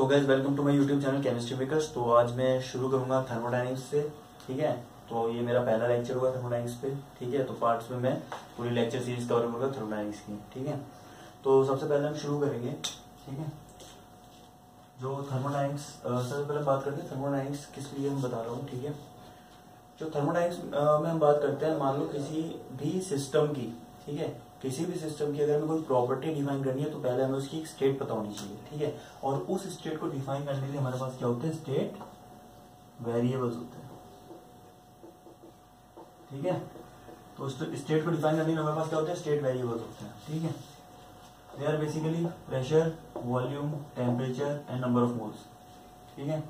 So guys welcome to my YouTube channel chemistry makers. तो आज मैं शुरू करूंगा थर्मोडायनेमिक्स से। ठीक है, तो ये मेरा पहला लेक्चर होगा थर्मोडायनेमिक्स पे। ठीक है, तो पार्ट्स में मैं पूरी लेक्चर सीरीज कवर करूंगा थर्मोडायनेमिक्स की। ठीक है, तो सबसे पहले हम शुरू करेंगे। ठीक है, जो थर्मोडायनेमिक्स सबसे पहले बात करते हैं थर्मोडायनेमिक्स किस लिए हम बता रहा हूँ। ठीक है, जो थर्मोडायनेमिक्स में हम बात करते हैं, मान लो किसी भी सिस्टम की, ठीक है, किसी भी सिस्टम की अगर हमें कोई प्रॉपर्टी डिफाइन करनी है तो पहले हमें उसकी एक स्टेट पता होनी चाहिए। ठीक है, और उस स्टेट को डिफाइन करने के लिए हमारे पास क्या होते हैं, स्टेट वेरिएबल्स होते हैं। ठीक है, तो स्टेट को डिफाइन करने के लिए हमारे पास क्या होते हैं, स्टेट वेरिएबल्स होते हैं। ठीक है, they are basically pressure, volume, temperature and number of moles. ठीक है,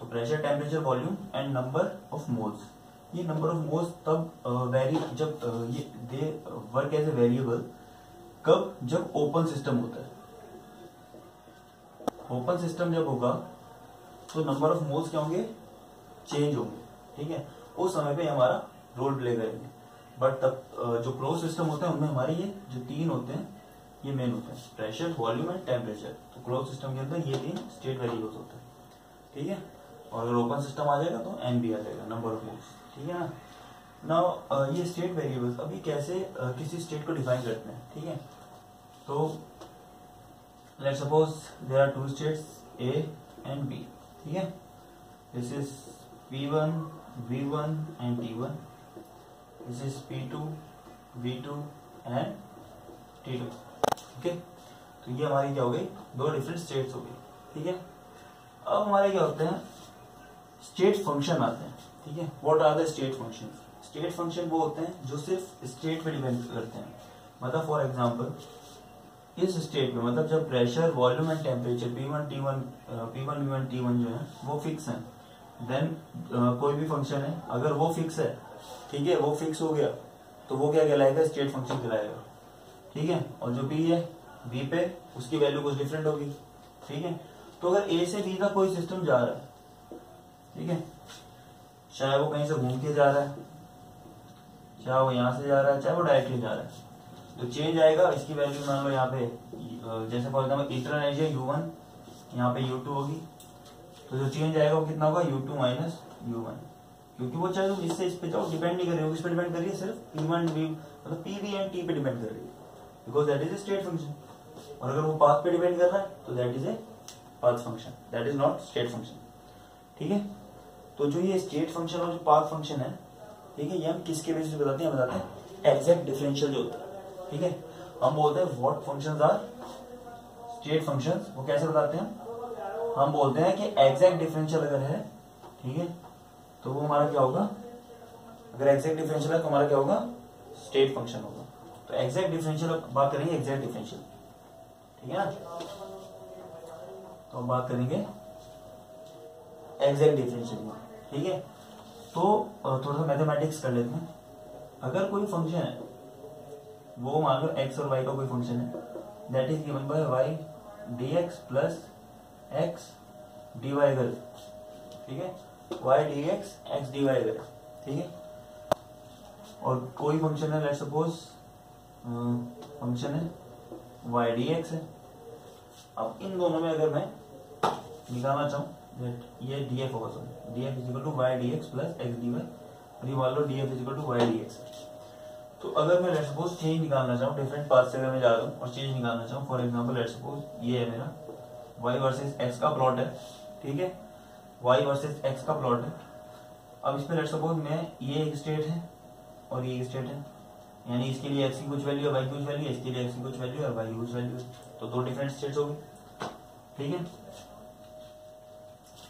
तो pressure, temperature, volume and number of moles. ये नंबर ऑफ मोल्स तब वेरी जब ये they work as a variable कब, जब ओपन सिस्टम होता है। ओपन सिस्टम जब होगा तो नंबर ऑफ मोल्स क्या होंगे, चेंज होंगे। ठीक है, उस समय पे हमारा रोल प्ले करेंगे। बट तब जो क्लोज सिस्टम होता है उनमें हमारे ये जो तीन होते हैं ये मेन होते हैं, प्रेशर, वॉल्यूम एंड टेम्परेचर। तो क्लोज सिस्टम के अंदर ये तीन स्टेट वेरिएबल्स होते हैं। ठीक है, और अगर ओपन सिस्टम आ जाएगा तो एन भी आ जाएगा, नंबर ऑफ मोल्स। ठीक है ना। नाउ ये स्टेट वेरिएबल्स अभी कैसे किसी स्टेट को डिफाइन करते हैं। ठीक है, तो let's suppose there are two states A and B. ठीक है, this is P1, V1 and T1, this is P2, V2 and T2। Okay, तो ये हमारी क्या हो गई, दो डिफरेंट स्टेट्स हो गई। ठीक है, अब हमारे क्या होते हैं, स्टेट फंक्शन आते हैं। ठीक है, what are the state function. State function वो होते हैं जो सिर्फ स्टेट पे डिपेंड करते हैं। मतलब फॉर एग्जांपल इस स्टेट में, मतलब जब pressure, volume and temperature P1, V1, T1 जो है वो फिक्स है, देन कोई भी फंक्शन है अगर वो फिक्स है, ठीक है, वो फिक्स हो गया तो वो क्या कहलाएगा, स्टेट फंक्शन कहलाएगा। ठीक है, और जो B है, B पे उसकी वैल्यू कुछ डिफरेंट होगी। ठीक है, तो अगर A से B का कोई सिस्टम जा रहा है, ठीक है, चाहे वो कहीं से घूम के जा रहा है, चाहे वो यहां से जा रहा है, चाहे वो डायरेक्टली जा रहा है, तो चेंज आएगा। इसकी वैल्यू मान लो यहाँ पे जैसे for example internal energy U1, यहाँ पे U2 होगी, तो जो चेंज आएगा वो कितना होगा, U2 माइनस U1। क्योंकि वो चाहे तुम इससे इस पे जाओ, डिपेंड नहीं कर रही हो, किस पे डिपेंड कर रही है, सिर्फ P1 V मतलब PV एंड T पे डिपेंड कर रही है, because that is a state function. और अगर वो पाथ पे डिपेंड कर रहा है तो that is a path function, that is not state function. ठीक है, तो जो ये स्टेट फंक्शन और जो पाथ फंक्शन है, ठीक है, ये हम किसके बेसिस पे बताते हैं, बताते हैं एग्जैक्ट डिफरेंशियल जो होता है। ठीक है, हम बोलते हैं what functions are state functions. वो कैसे बताते हैं, हम बोलते हैं कि एग्जैक्ट डिफरेंशियल अगर है, ठीक है, तो वो हमारा क्या होगा, अगर एग्जैक्ट डिफरेंशियल है तो हमारा क्या होगा, स्टेट फंक्शन होगा। तो एग्जैक्ट डिफरेंशियल बात करेंगे, एग्जैक्ट डिफरेंशियल। ठीक है ना, तो हम बात करेंगे एग्जैक्ट डिफरेंशियल में। ठीक है, तो थोड़ा सा मैथमेटिक्स कर लेते हैं। अगर कोई फंक्शन है, वो मान लो x और y का कोई फंक्शन है, that is given by y dx plus x dy अगर, ठीक है, y dx x dy अगर, ठीक है, और कोई फंक्शन है, लेट्स सपोज फंक्शन है y dx है। अब इन दोनों में अगर मैं निकालना चाहूं, ये df होगा, sorry df is equal to y dx plus x dy, और ये मान लो df is equal to y dx। तो अगर मैं लेट्स सपोज चेंज निकालना चाहूँ, डिफरेंट पाथ से अगर मैं जा रहा हूँ और चेंज निकालना चाहूँ, फॉर एग्जांपल लेट्स सपोज ये है मेरा y वर्सेस x का प्लॉट है। ठीक है, y वर्सेस x का प्लॉट है। अब इसमें लेट्स सपोज मैं, ये एक स्टेट है और ये एक स्टेट है, यानी इसके लिए x की कुछ वैल्यू है, y की कुछ वैल्यू है, इसके लिए x की कुछ वैल्यू है और y की कुछ वैल्यू है, तो दो डिफरेंट स्टेट्स हो गई। ठीक है,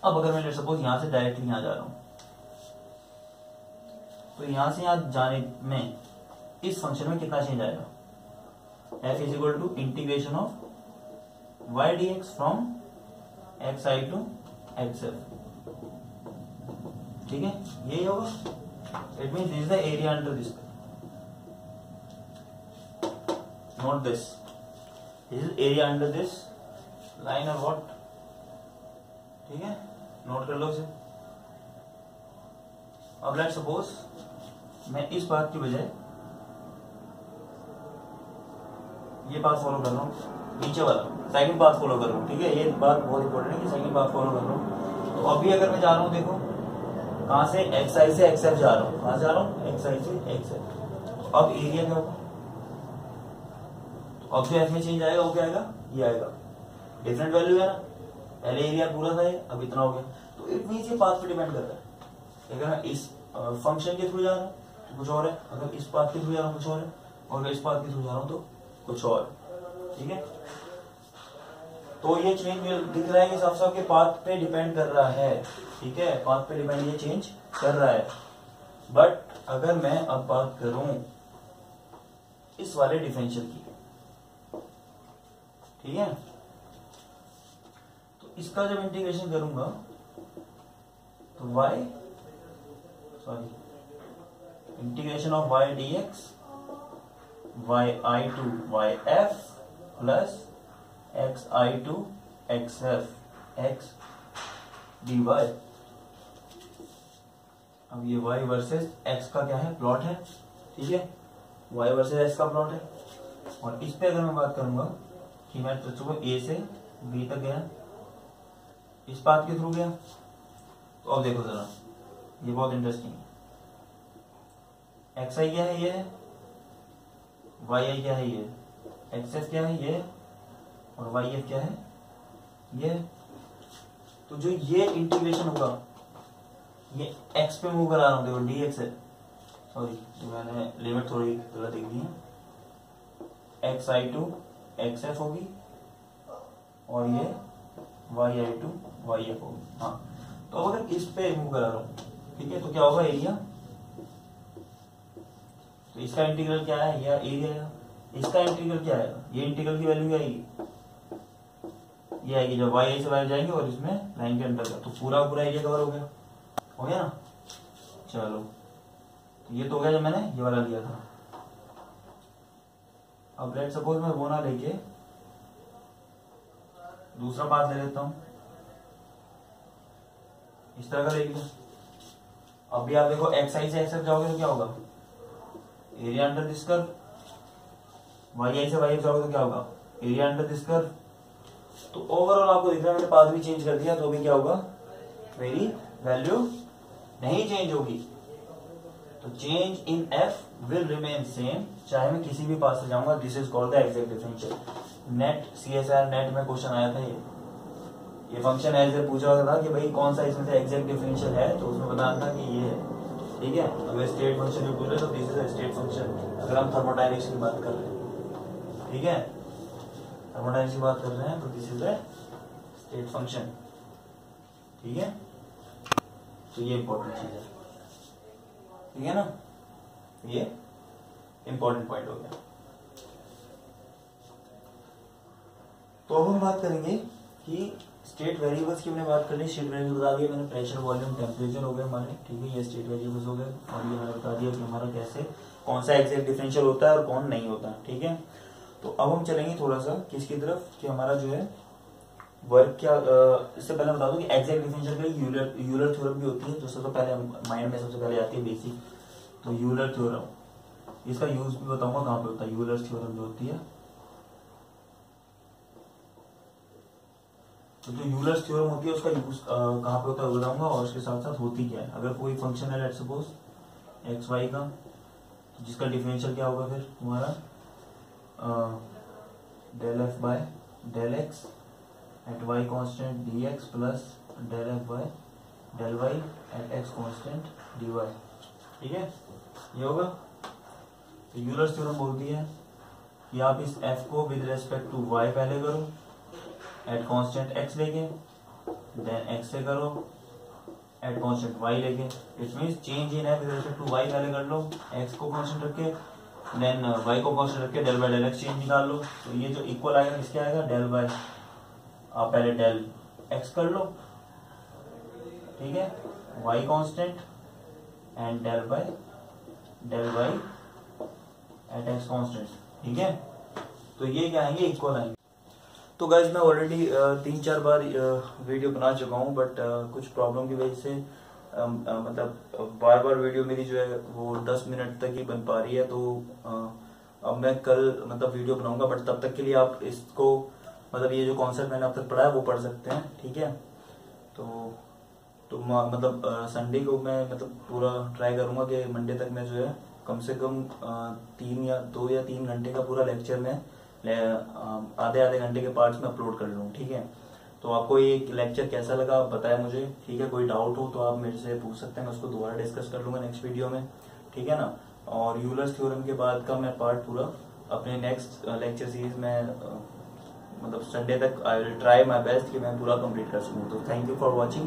अब अगर मैं लेट्स सपोज यहां से डायरेक्टली यहां जा रहा हूं, तो यहां से यहां जाने में इस फंक्शन में कितना चेंज आएगा, f is equal to integration of y dx from xi to xf। ठीक है, यही होगा। It means this is the area under this, not this, this is area under this line और व्हाट। ठीक है, नोट कर लो इसे। अब लेट्स सपोज मैं इस बात की बजाय ये बात फॉलो कर रहा हूँ, नीचे वाला सेकंड पाथ फॉलो कर रहा हूँ, ठीक है, ये बात बहुत इंपॉर्टेंट है कि सेकंड पाथ फॉलो कर रहा हूँ। तो अभी अगर मैं जा रहा हूँ, देखो कहां से, एक्स आई से एक्स एफ जा रहा हूँ, कहां जा रहा हूँ, एक्स आई से एक्स एफ। तो अब एरिया क्या होगा, अब जो एफ में चेंज आएगा वो क्या आएगा, ये आएगा, डिफरेंट वैल्यू है ना, पहले एरिया पूरा था, अब इतना हो गया। तो इट मींस ये पाथ पे डिपेंड कर रहा है। अगर मैं इस फंक्शन के थ्रू जा रहा हूँ तो कुछ और है, अगर इस पाथ के थ्रू जा रहा हूँ कुछ और है, और अगर इस पाथ के थ्रू जा रहा हूँ तो कुछ और, ठीक है। तो ये चेंज दिख रहा है कि साफ साफ के पाथ पे डिपेंड कर रहा है, ठीक है, पाथ पे डिपेंड ये चेंज कर रहा है। बट अगर मैं अब बात करूं इस वाले डिफरेंशियल की, ठीक है, तो इसका जब इंटीग्रेशन करूंगा तो y, sorry, integration of y dx y I to y f plus x I to x f x dy। अब ये y वर्सेस x का क्या है, प्लॉट है, ठीक है, y वर्सेस x का प्लॉट है। और इस पे अगर मैं बात करूंगा कि मैं को a से b तक गया, इस पाथ के थ्रू गया, तो अब देखो जरा, ये बहुत इंटरेस्टिंग है। एक्स आई क्या है, ये है, वाई आई क्या है, ये, एक्स एफ क्या है, ये, और वाई एफ क्या है, ये। तो जो ये इंटीग्रेशन होगा, ये एक्स पे मूव करा रहा हूं, देखो डी एक्स है, सॉरी तो मैंने लिमिट थोड़ी गलत लिख दी है, X I to X F होगी और ये Y I to Y F होगी। हाँ, तो अगर इस पे मूव करा रहा हूं, ठीक है, तो क्या होगा, एरिया, तो इसका इंटीग्रल क्या है, या एरिया है, इसका इंटीग्रल क्या आएगा, ये इंटीग्रल की वैल्यू आएगी, ये आएगी जब वाई आई से वाई जाएंगे और इसमें लाइन के अंदर का, तो पूरा पूरा एरिया कवर हो गया ना। चलो, तो ये तो हो गया जब मैंने ये वाला लिया था। अब लेट सपोज मैं वो ना लेके दूसरा पाथ ले लेता हूं, इस तरह का ले लिया। अब भी आप देखो एक्स आई से एक्स एफ जाओगे तो क्या होगा, area under this curve, Y I से वाई एफ जाओगे तो क्या होगा, एरिया अंडर दिस कर्व। तो ओवरऑल आपको दिख रहा है मैंने पाथ भी चेंज कर दिया, तो भी क्या होगा, मेरी वैल्यू नहीं चेंज होगी। तो change in F will remain same, चाहे मैं किसी भी पाथ से जाऊंगा। This is called the exact differential. Net CSR net में क्वेश्चन आया था, ये फंक्शन ऐसे पूछा होता था कि भाई कौन सा इसमें से एग्जैक्ट डिफरेंशियल है, तो उसमें बताना था कि ये है, ठीक है। अगर स्टेट फंक्शन जो पूछे तो दिस इज स्टेट फंक्शन, अगर हम थर्मोडायनेमिक्स की बात कर रहे हैं, ठीक है, थर्मोडायनेमिक्स की बात कर रहे हैं तो this is a state function, ठीक है। तो ये इंपॉर्टेंट चीज है, ठीक है ना, ये इंपॉर्टेंट पॉइंट हो गया। तो अब हम बात करेंगे कि स्टेट वेरिएबल्स की हमने बात कर ली, स्टेट वेरिएबल बता दिया मैंने, प्रेशर वॉल्यूम टेम्परेचर हो गए हमारे, ठीक है, ये स्टेट वेरिएबल्स हो गए। और ये मैंने बता दिया कि हमारा कैसे कौन सा एग्जैक्ट डिफरेंशियल होता है और कौन नहीं होता, ठीक है। तो अब हम चलेंगे थोड़ा सा किसकी तरफ, कि हमारा जो है वर्क क्या, इससे पहले बता दूं कि एग्जैक्ट डिफरेंशियल के लिए यूलर थ्योरम भी होती है, जो सबसे पहले माइंड में सबसे पहले आती है बेसिक, तो यूलर थ्योरम, इसका यूज भी बताऊंगा कहाँ पे होता है। यूलर थ्योरम जो होती है, तो जो यूलर थ्योरम होती है उसका यूज कहाँ पे होता है बताऊंगा, और उसके साथ साथ होती क्या है। अगर कोई फंक्शन है लेट्स सपोज एक्स वाई का, तो जिसका डिफरेंशियल क्या होगा फिर तुम्हारा, del F by del X at Y constant D X plus del F by del Y at X constant D Y, ठीक है, ये होगा। तो यूलर थ्योरम बोलती है कि आप इस एफ को विद रेस्पेक्ट टू वाई पहले करो, एट कांस्टेंट एक्स लेके, देन एक्स से करो एट कांस्टेंट वाई लेके। It means change in F with respect to Y पहले कर लो, एक्स को कांस्टेंट रख के, देन वाई को कांस्टेंट रख के del by del X change निकाल लो। तो ये जो इक्वल आएगा किसके आएगा, डेल बाय, आप पहले डेल एक्स कर लो, ठीक है, Y constant and del by del Y at X constant, ठीक है। तो ये क्या आएंगे, इक्वल आएंगे। तो गाइज मैं ऑलरेडी 3-4 बार वीडियो बना चुका हूँ, बट कुछ प्रॉब्लम की वजह से मतलब बार बार वीडियो मेरी जो है वो 10 मिनट तक ही बन पा रही है। तो अब मैं कल मतलब वीडियो बनाऊंगा, बट तब तक के लिए आप इसको मतलब ये जो कॉन्सेप्ट मैंने अब तक पढ़ा है वो पढ़ सकते हैं, ठीक है। तो मतलब संडे को मैं मतलब पूरा ट्राई करूंगा कि मंडे तक मैं जो है कम से कम 2 या 3 घंटे का पूरा लेक्चर में आधे आधे घंटे के पार्ट्स में अपलोड कर लूँ, ठीक है। तो आपको ये लेक्चर कैसा लगा आप बताएं मुझे, ठीक है। कोई डाउट हो तो आप मेरे से पूछ सकते हैं, मैं उसको दोबारा डिस्कस कर लूंगा नेक्स्ट वीडियो में, ठीक है ना। और यूलर्स थ्योरम के बाद का मैं पार्ट पूरा अपने नेक्स्ट लेक्चर सीरीज में मतलब संडे तक I will try my best कि मैं पूरा कंप्लीट कर सकूँ। तो थैंक यू फॉर वॉचिंग।